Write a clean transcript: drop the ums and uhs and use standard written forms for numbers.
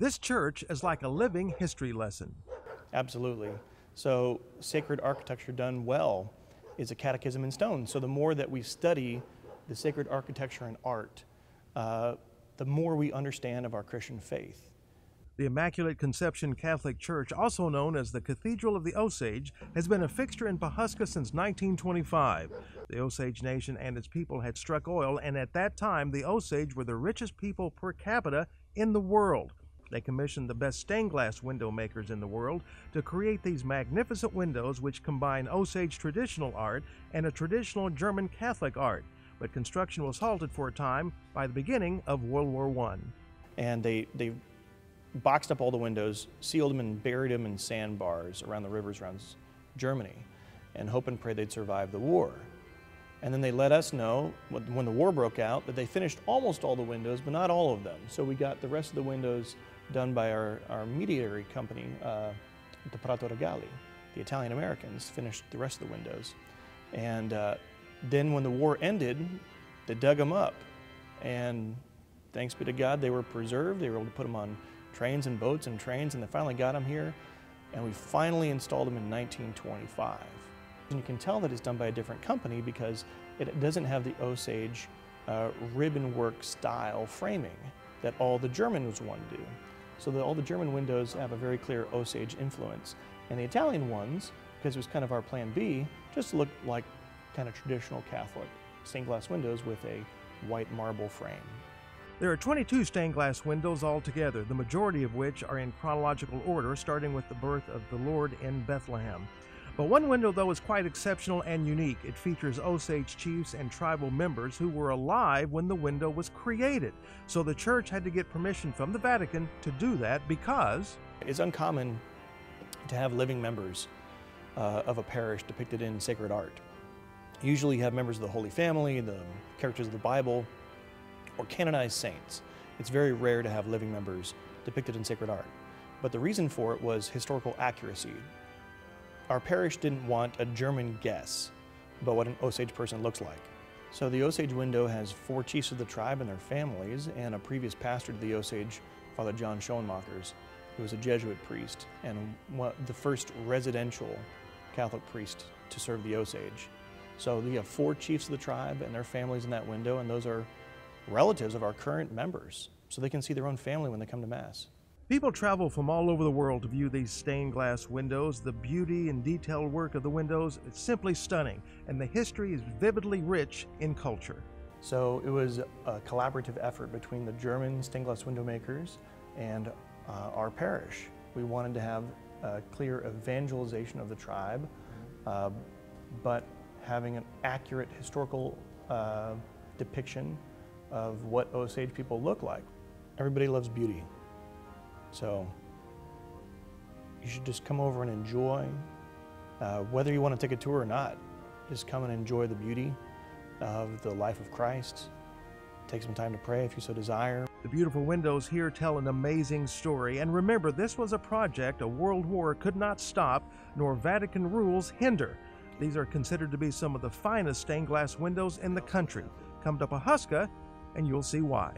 This church is like a living history lesson. Absolutely. So sacred architecture done well is a catechism in stone. So the more that we study the sacred architecture and art, the more we understand of our Christian faith. The Immaculate Conception Catholic Church, also known as the Cathedral of the Osage, has been a fixture in Pawhuska since 1925. The Osage Nation and its people had struck oil, and at that time the Osage were the richest people per capita in the world. They commissioned the best stained glass window makers in the world to create these magnificent windows which combine Osage traditional art and a traditional German Catholic art. But construction was halted for a time by the beginning of World War I. And they boxed up all the windows, sealed them and buried them in sandbars around the rivers around Germany, and hope and pray they'd survive the war. And then they let us know when the war broke out that they finished almost all the windows, but not all of them. So we got the rest of the windows done by our mediary company, the Prato Regali. The Italian Americans finished the rest of the windows. And then when the war ended, they dug them up. And thanks be to God, they were preserved. They were able to put them on trains and boats and trains, and they finally got them here. And we finally installed them in 1925. And you can tell that it's done by a different company because it doesn't have the Osage ribbon work style framing that all the German ones do. So all the German windows have a very clear Osage influence. And the Italian ones, because it was kind of our plan B, just look like kind of traditional Catholic stained glass windows with a white marble frame. There are 22 stained glass windows altogether, the majority of which are in chronological order, starting with the birth of the Lord in Bethlehem. But one window, though, is quite exceptional and unique. It features Osage chiefs and tribal members who were alive when the window was created. So the church had to get permission from the Vatican to do that because it's uncommon to have living members of a parish depicted in sacred art. Usually you have members of the Holy Family, the characters of the Bible, or canonized saints. It's very rare to have living members depicted in sacred art. But the reason for it was historical accuracy. Our parish didn't want a German guess about what an Osage person looks like. So the Osage window has 4 chiefs of the tribe and their families, and a previous pastor to the Osage, Father John Schoenmakers, who was a Jesuit priest and the first residential Catholic priest to serve the Osage. So you have 4 chiefs of the tribe and their families in that window, and those are relatives of our current members, so they can see their own family when they come to Mass. people travel from all over the world to view these stained glass windows. The beauty and detailed work of the windows is simply stunning, and the history is vividly rich in culture. So it was a collaborative effort between the German stained glass window makers and our parish. We wanted to have a clear evangelization of the tribe, but having an accurate historical depiction of what Osage people look like. Everybody loves beauty, so you should just come over and enjoy, whether you want to take a tour or not, just come and enjoy the beauty of the life of Christ. Take some time to pray if you so desire. The beautiful windows here tell an amazing story, and remember, this was a project a world war could not stop, nor Vatican rules hinder. These are considered to be some of the finest stained glass windows in the country. Come to Pawhuska and you'll see why.